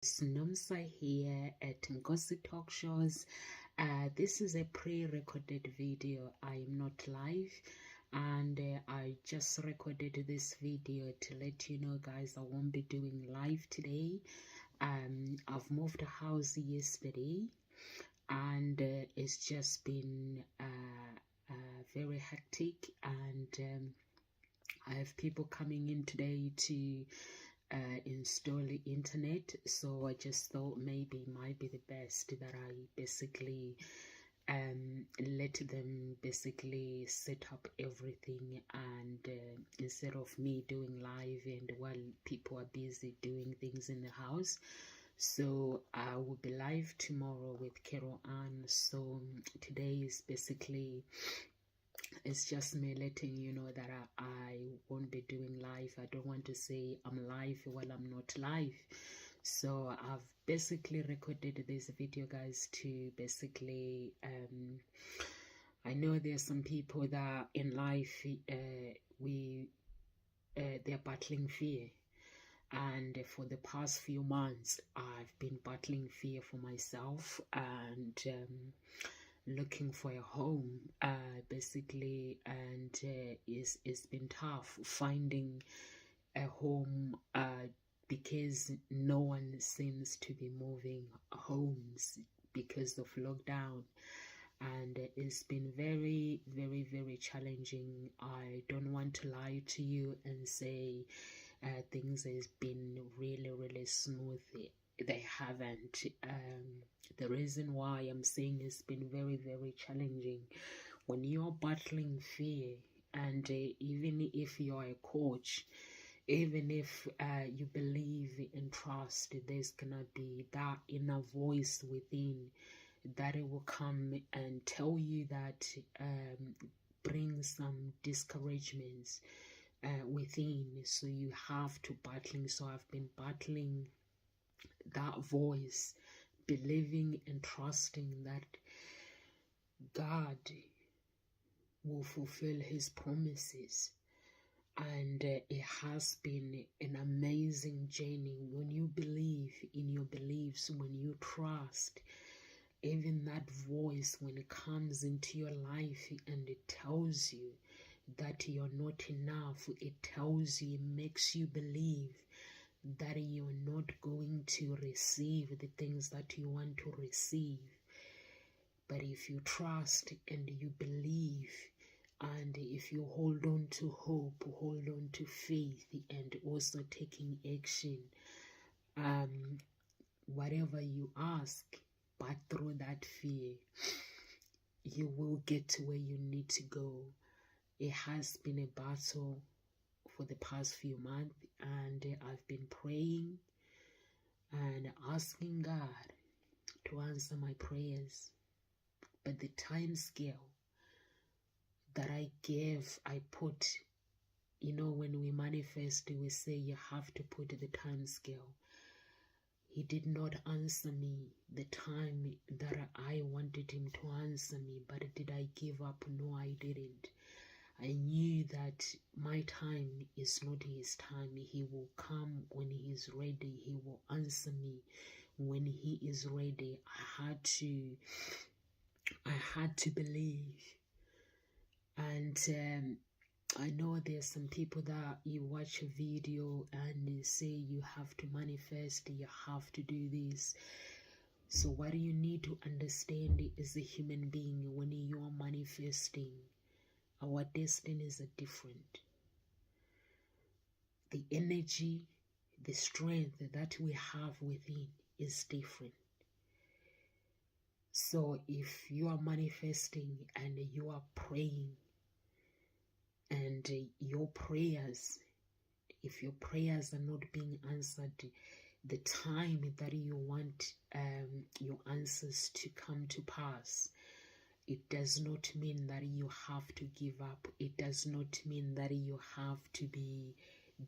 It's Nomsa here at Ngozi Talk Shows. This is a pre-recorded video. I am not live, and I just recorded this video to let you know, guys, I won't be doing live today. I've moved house yesterday, and it's just been very hectic, and I have people coming in today to install the internet, so I just thought maybe it might be the best that I basically let them basically set up everything, and instead of me doing live and while people are busy doing things in the house. So I will be live tomorrow with Carol Ann. So today is basically, it's just me letting you know that I won't be doing live. I don't want to say I'm live while I'm not live. So I've basically recorded this video, guys, to basically I know there's some people that in life they're battling fear, and for the past few months I've been battling fear for myself, and looking for a home basically, and it's been tough finding a home because no one seems to be moving homes because of lockdown, and it's been very, very, very challenging. I don't want to lie to you and say things has been really, really smooth. They haven't. The reason why I'm saying it's been very, very challenging, when you're battling fear, and even if you're a coach, even if you believe and trust, there's gonna be that inner voice within that it will come and tell you that bring some discouragements within. So you have to battling. So I've been battling that voice, believing and trusting that God will fulfill his promises. And it has been an amazing journey when you believe in your beliefs, when you trust. Even that voice, when it comes into your life and it tells you that you're not enough, it tells you, it makes you believe that you're not going to receive the things that you want to receive. But if you trust and you believe, and if you hold on to hope, hold on to faith, and also taking action, whatever you ask, but through that fear, you will get to where you need to go. It has been a battle for the past few months, and I've been praying and asking God to answer my prayers. But the time scale that I gave, I put, you know, when we manifest, we say you have to put the time scale. He did not answer me the time that I wanted him to answer me. But did I give up? No, I didn't. I knew that my time is not his time. He will come when he is ready. He will answer me when he is ready. I had to believe. And I know there's some people that you watch a video and they say you have to manifest, you have to do this. So what you need to understand as a human being, when you are manifesting, our destinies are different. The energy, the strength that we have within is different. So if you are manifesting and you are praying, and your prayers, if your prayers are not being answered the time that you want your answers to come to pass, it does not mean that you have to give up. It does not mean that you have to be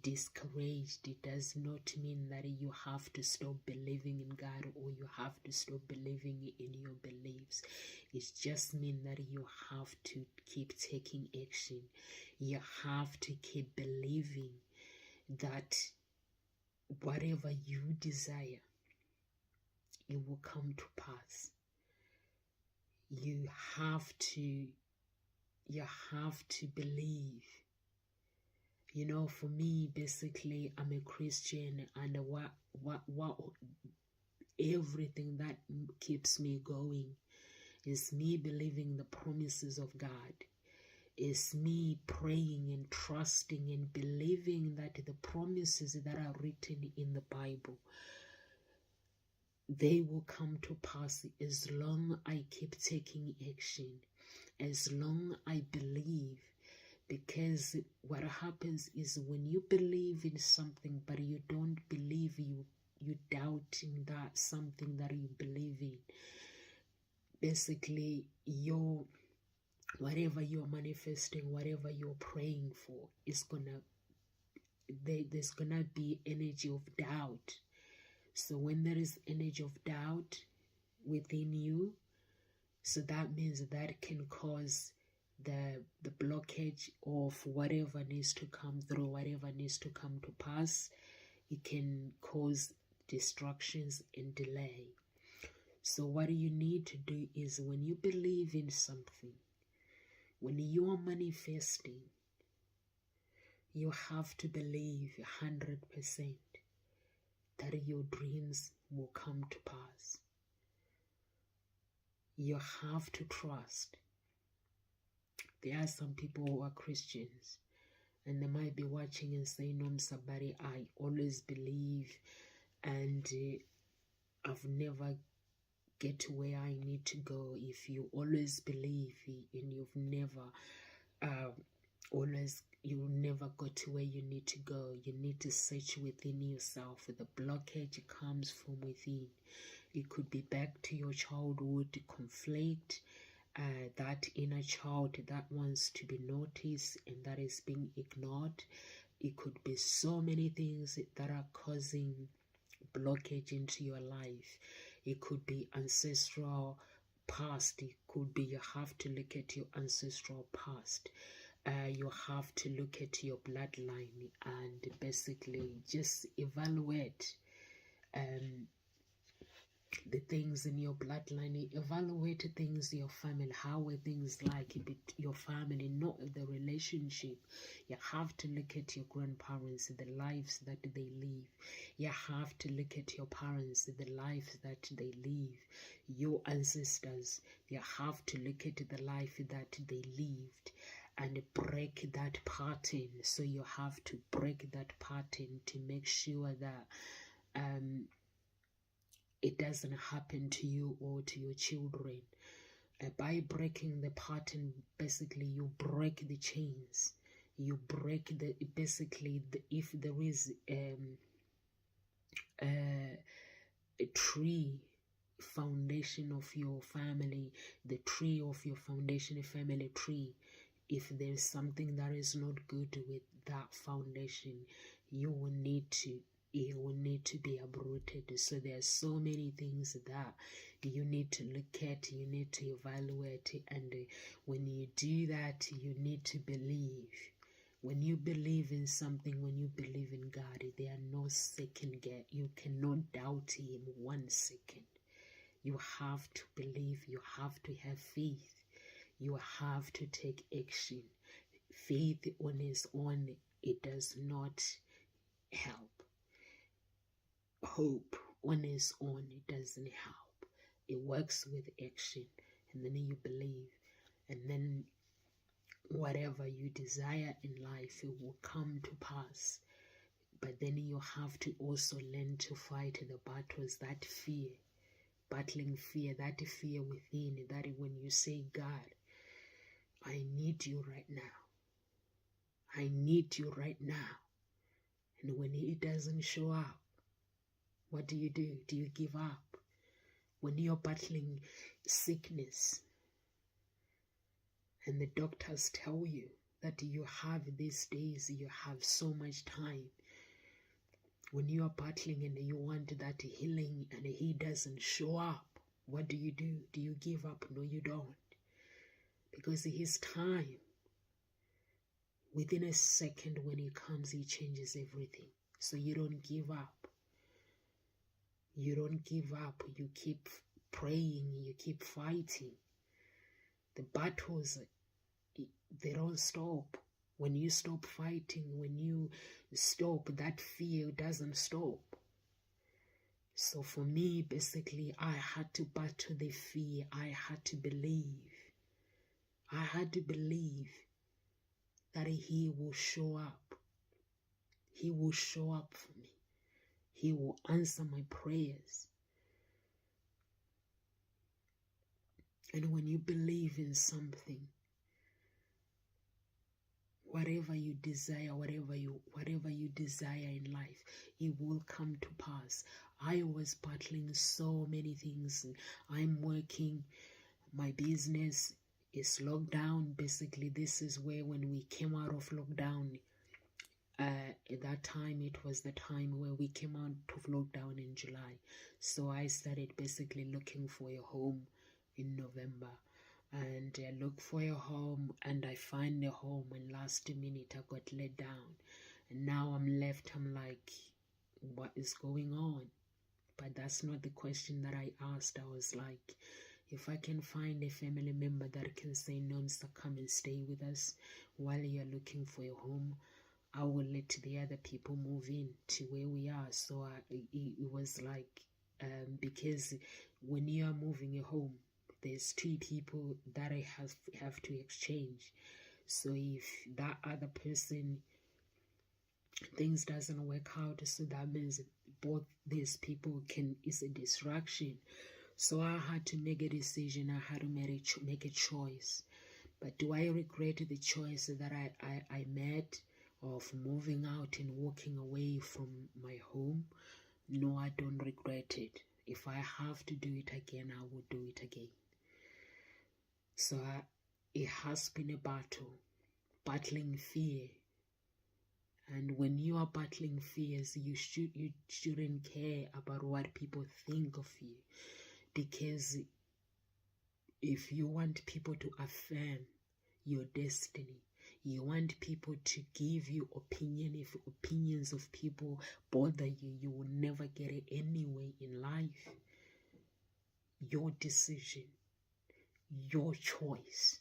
discouraged. It does not mean that you have to stop believing in God, or you have to stop believing in your beliefs. It just means that you have to keep taking action. You have to keep believing that whatever you desire, it will come to pass. You have to believe. You know, for me, basically, I'm a Christian, and what everything that keeps me going is me believing the promises of God. Is me praying and trusting and believing that the promises that are written in the Bible, they will come to pass as long I keep taking action, as long I believe. Because what happens is when you believe in something but you don't believe, you doubting that something that you believe in, basically whatever you're manifesting, whatever you're praying for, is there's gonna be energy of doubt. So when there is energy of doubt within you, so that means that can cause the blockage of whatever needs to come through, whatever needs to come to pass. It can cause distractions and delay. So what you need to do is, when you believe in something, when you are manifesting, you have to believe 100% that your dreams will come to pass. You have to trust. There are some people who are Christians and they might be watching and saying, "No, somebody, I always believe and I've never get to where I need to go." If you always believe and you've never you'll never go to where you need to go. You need to search within yourself. The blockage comes from within. It could be back to your childhood conflict, that inner child that wants to be noticed and that is being ignored. It could be so many things that are causing blockage into your life. It could be ancestral past. It could be you have to look at your ancestral past. You have to look at your bloodline and basically just evaluate the things in your bloodline. Evaluate things in your family. How are things like your family, not the relationship. You have to look at your grandparents, the lives that they live. You have to look at your parents, the lives that they live. Your ancestors, you have to look at the life that they lived and break that pattern. So you have to break that pattern to make sure that it doesn't happen to you or to your children. By breaking the pattern, basically you break the chains. You break if there is a tree foundation of your family, the tree of your foundation, family tree, if there's something that is not good with that foundation, it will need to be uprooted. So there are so many things that you need to look at, you need to evaluate, and when you do that, you need to believe. When you believe in something, when you believe in God, there are no second guess. You cannot doubt Him 1 second. You have to believe, you have to have faith, you have to take action. Faith on its own, it does not help. Hope on its own, it doesn't help. It works with action, and then you believe, and then whatever you desire in life, it will come to pass. But then you have to also learn to fight the battles, that fear, battling fear, that fear within, that when you say, "God, I need you right now. I need you right now." And when He doesn't show up, what do? Do you give up? When you're battling sickness and the doctors tell you that you have these days, you have so much time. When you are battling and you want that healing and He doesn't show up, what do? Do you give up? No, you don't. Because His time, within a second when He comes, He changes everything. So you don't give up. You don't give up. You keep praying. You keep fighting. The battles, they don't stop. When you stop fighting, when you stop, that fear doesn't stop. So for me, basically, I had to battle the fear. I had to believe. I had to believe that He will show up. He will show up for me. He will answer my prayers. And when you believe in something, whatever you desire, whatever you desire in life, it will come to pass. I was battling so many things. I'm working, my business is locked down. Basically, this is where when we came out of lockdown, at that time, it was the time where we came out of lockdown in July. So I started basically looking for a home in November. And I look for a home, and I find a home, and last minute I got let down. And now I'm left, I'm like, what is going on? But that's not the question that I asked. I was like, if I can find a family member that can say, Nonsa, come and stay with us while you're looking for a home, I will let the other people move in to where we are. So it was like, because when you are moving a home, there's 2 people that I have to exchange. So if that other person, things doesn't work out, so that means both these people is a distraction. So I had to make a decision. I had to make a choice. But do I regret the choice that I made of moving out and walking away from my home? No, I don't regret it. If I have to do it again, I will do it again. So it has been a battle, battling fear. And when you are battling fears, you shouldn't care about what people think of you. Because if you want people to affirm your destiny, you want people to give you opinion. If opinions of people bother you, you will never get it anyway in life. Your decision, your choice.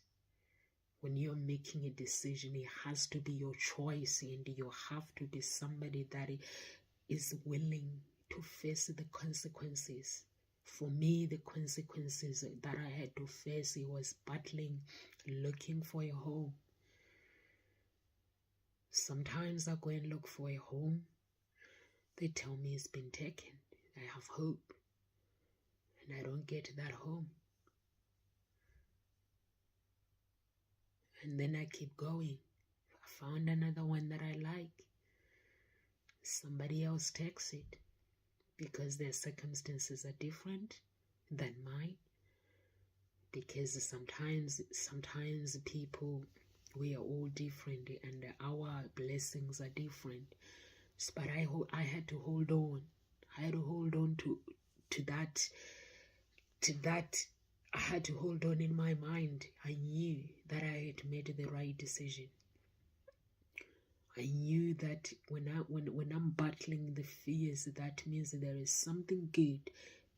When you're making a decision, it has to be your choice, and you have to be somebody that is willing to face the consequences. For me, the consequences that I had to face, it was battling, looking for a home. Sometimes I go and look for a home. They tell me it's been taken. I have hope, and I don't get that home. And then I keep going. I found another one that I like. Somebody else takes it because their circumstances are different than mine. Because sometimes people, we are all different, and our blessings are different. But I had to hold on. I had to hold on to that. I had to hold on in my mind. I knew that I had made the right decision. I knew that when I'm battling the fears, that means there is something good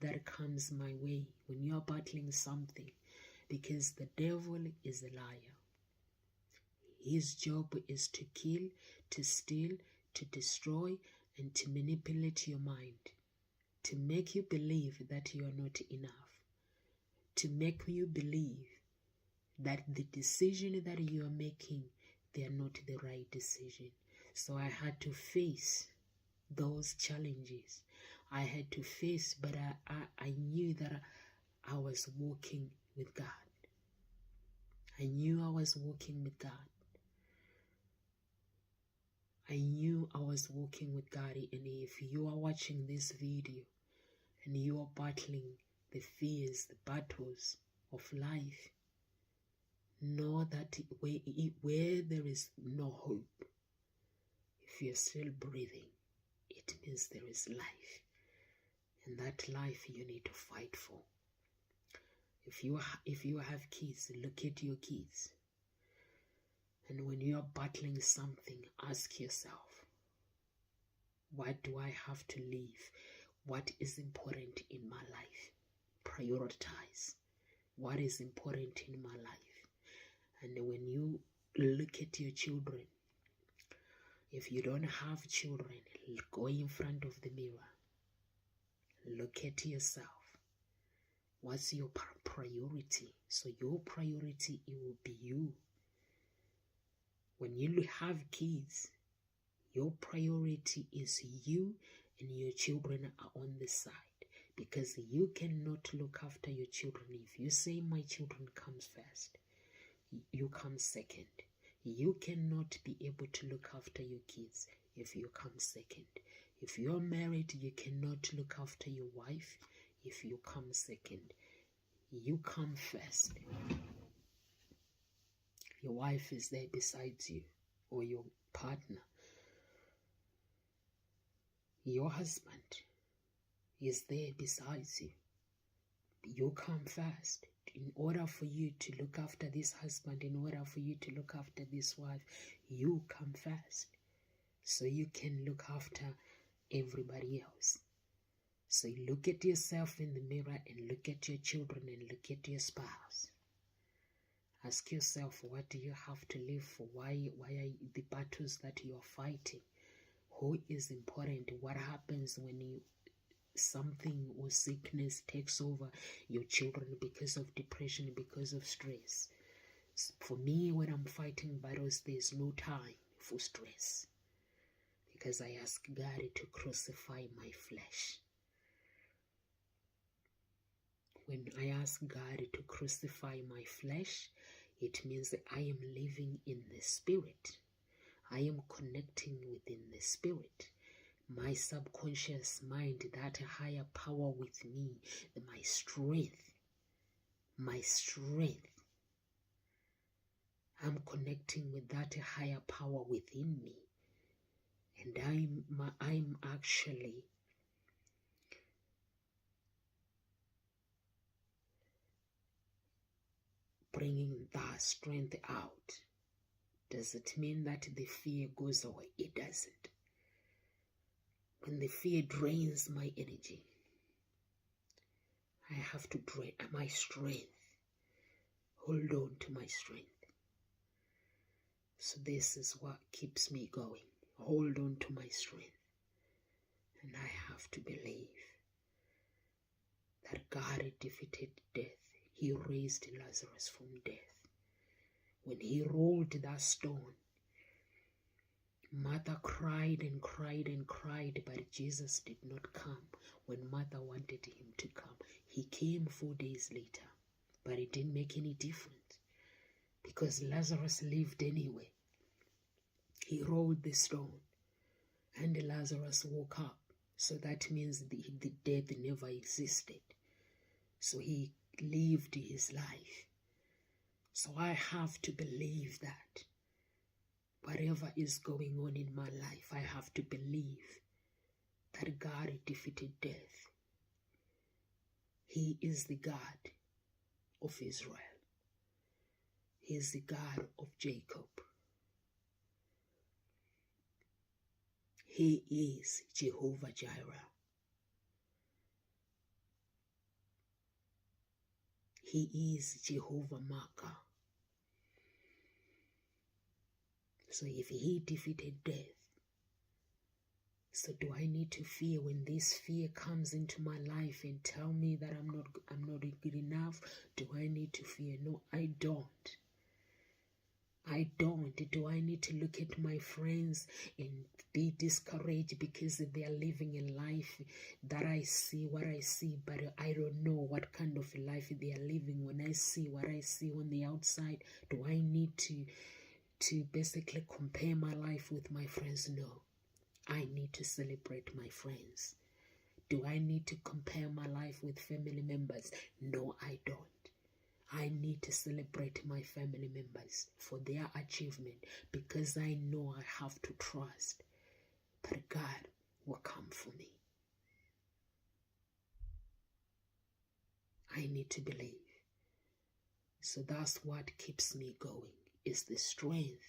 that comes my way when you are battling something, because the devil is a liar. His job is to kill, to steal, to destroy, and to manipulate your mind, to make you believe that you are not enough, to make you believe that the decision that you are making, they are not the right decision. So I had to face those challenges. I had to face, but I knew that I was walking with God. I knew I was walking with God. I knew I was walking with God. And if you are watching this video and you are battling the fears, the battles of life, know that where there is no hope, if you're still breathing, it means there is life. And that life you need to fight for. If you have kids, look at your kids. And when you are battling something, ask yourself, what do I have to leave? What is important in my life? Prioritize what is important in my life. And when you look at your children, if you don't have children, go in front of the mirror. Look at yourself. What's your priority? So your priority, it will be you. When you have kids, your priority is you, and your children are on the side. Because you cannot look after your children. If you say my children comes first, you come second. You cannot be able to look after your kids if you come second. If you're married, you cannot look after your wife if you come second. You come first. Your wife is there beside you, or your partner. Your husband is there beside you. You come first. In order for you to look after this husband, in order for you to look after this wife, you come first. So you can look after everybody else. So you look at yourself in the mirror and look at your children and look at your spouse. Ask yourself, what do you have to live for? Why are the battles that you are fighting? Who is important? What happens when something or sickness takes over your children because of depression, because of stress? For me, when I'm fighting battles, there's no time for stress, because I ask God to crucify my flesh. When I ask God to crucify my flesh, it means that I am living in the Spirit. I am connecting within the Spirit. My subconscious mind, that higher power with me, my strength. I'm connecting with that higher power within me. And I'm actually bringing that strength out. Does it mean that the fear goes away? It doesn't. When the fear drains my energy, I have to drain my strength. Hold on to my strength. So this is what keeps me going. Hold on to my strength. And I have to believe that God defeated death. He raised Lazarus from death. When he rolled that stone, Martha cried and cried and cried, but Jesus did not come when Martha wanted him to come. He came 4 days later, but it didn't make any difference because Lazarus lived anyway. He rolled the stone and Lazarus woke up. So that means the death never existed. So he lived his life. So I have to believe that whatever is going on in my life, I have to believe that God defeated death. He is the God of Israel. He is the God of Jacob. He is Jehovah Jireh. He is Jehovah Makkah. So if he defeated death, so do I need to fear when this fear comes into my life and tell me that I'm not good enough? Do I need to fear? No, I don't. I don't. Do I need to look at my friends and be discouraged because they are living a life that I see what I see, but I don't know what kind of life they are living? When I see what I see on the outside, do I need to basically compare my life with my friends? No. I need to celebrate my friends. Do I need to compare my life with family members? No, I don't. I need to celebrate my family members for their achievement because I know I have to trust that God will come for me. I need to believe. So that's what keeps me going, is the strength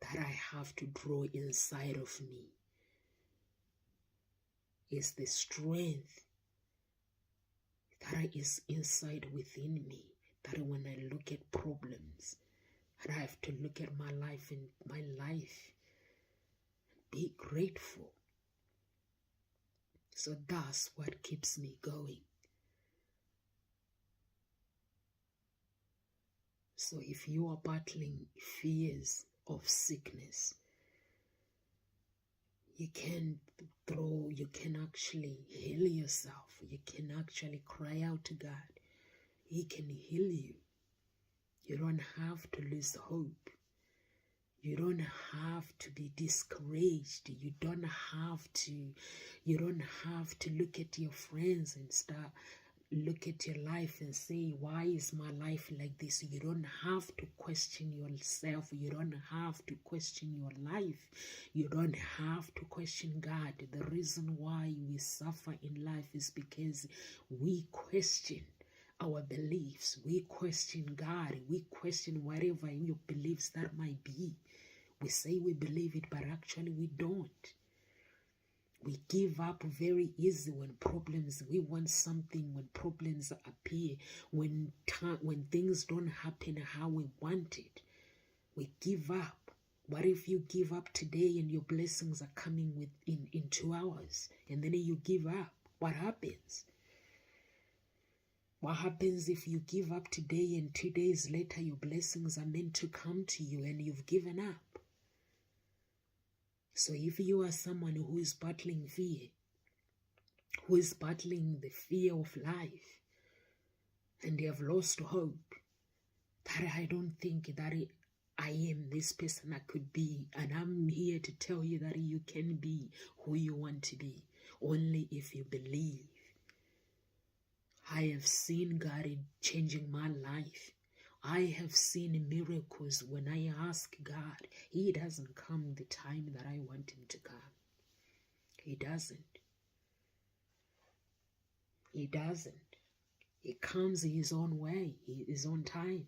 that I have to draw inside of me. is the strength that is inside within me, that when I look at problems, and I have to look at my life and be grateful. So that's what keeps me going. So if you are battling fears of sickness, you can actually heal yourself. You can actually cry out to God. He can heal you. You don't have to lose hope. You don't have to be discouraged. You don't have to look at your friends and look at your life and say, why is my life like this? You don't have to question yourself. You don't have to question your life. You don't have to question God. The reason why we suffer in life is because we question our beliefs. We question God. We question whatever your beliefs that might be. We say we believe it, but actually we don't. We give up very easy when we want something, when problems appear, when things don't happen how we want it. We give up. What if you give up today and your blessings are coming in 2 hours, and then you give up? What happens? What happens if you give up today and 2 days later your blessings are meant to come to you and you've given up? So if you are someone who is battling fear, who is battling the fear of life, and they have lost hope, that I don't think that I am this person I could be, and I'm here to tell you that you can be who you want to be, only if you believe. I have seen God changing my life. I have seen miracles when I ask God. He doesn't come the time that I want him to come. He doesn't. He doesn't. He comes his own way, his own time.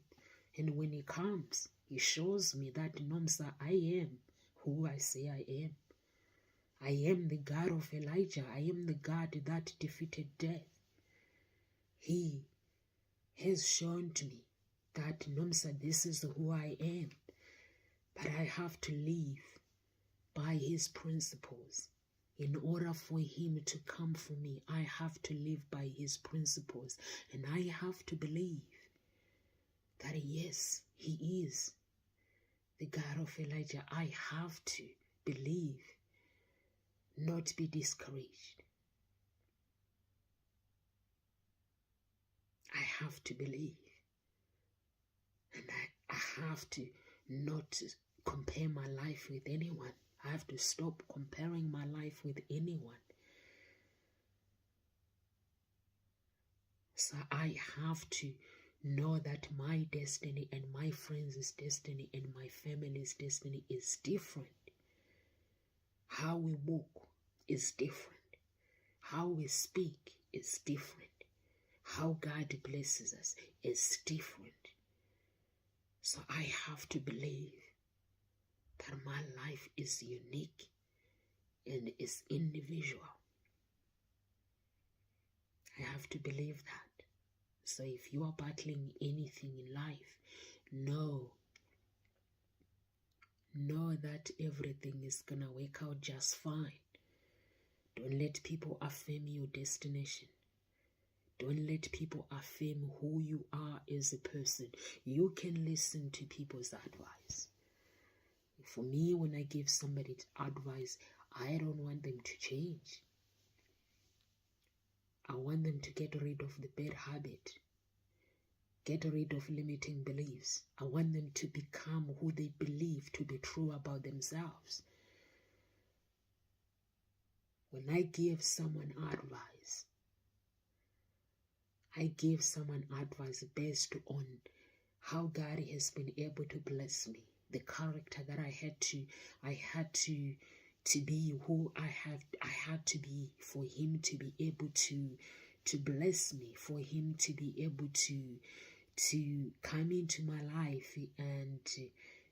And when he comes, he shows me that, Nomsa, I am who I say I am. I am the God of Elijah. I am the God that defeated death. He has shown to me that, Nomsa, this is who I am. But I have to live by his principles. In order for him to come for me, I have to live by his principles. And I have to believe that, yes, he is the God of Elijah. I have to believe, not be discouraged. I have to believe. And I have to not compare my life with anyone. I have to stop comparing my life with anyone. So I have to know that my destiny and my friends' destiny and my family's destiny is different. How we walk is different. How we speak is different. How God blesses us is different. So I have to believe that my life is unique and is individual. I have to believe that. So if you are battling anything in life, know that everything is gonna work out just fine. Don't let people affirm your destination. Don't let people affirm who you are as a person. You can listen to people's advice. For me, when I give somebody advice, I don't want them to change. I want them to get rid of the bad habit. Get rid of limiting beliefs. I want them to become who they believe to be true about themselves. When I give someone advice, I give someone advice based on how God has been able to bless me, the character that I had to be who I had to be for him to be able to bless me, for him to be able to come into my life and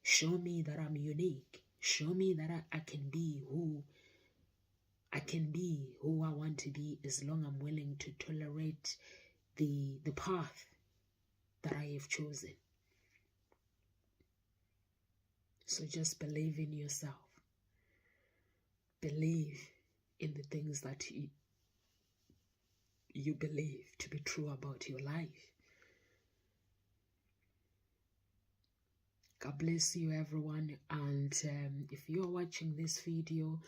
show me that I'm unique, show me that I can be who I can be who I want to be as long as I'm willing to tolerate the path that I have chosen. So just believe in yourself. Believe in the things that you believe to be true about your life. God bless you, everyone. And if you are watching this video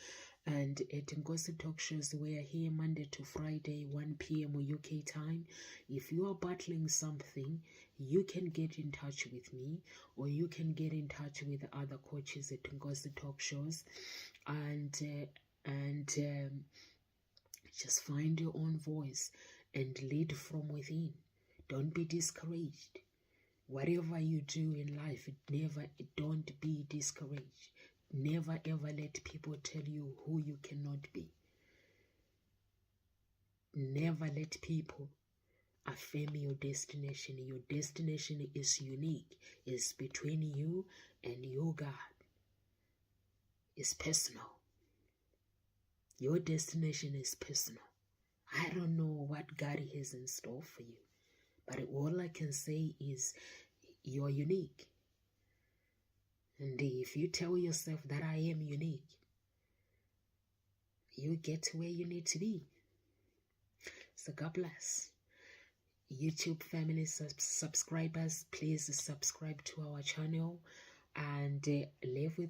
and at Nkosi Talk Shows, we are here Monday to Friday, 1 p.m. UK time. If you are battling something, you can get in touch with me, or you can get in touch with other coaches at Nkosi Talk Shows, and just find your own voice and lead from within. Don't be discouraged. Whatever you do in life, don't be discouraged. Never ever let people tell you who you cannot be. Never let people affirm your destination. Your destination is unique. It's between you and your God. It's personal. Your destination is personal. I don't know what God has in store for you, but all I can say is you're unique. And if you tell yourself that I am unique, you get to where you need to be. So God bless. YouTube family subscribers, please subscribe to our channel and live with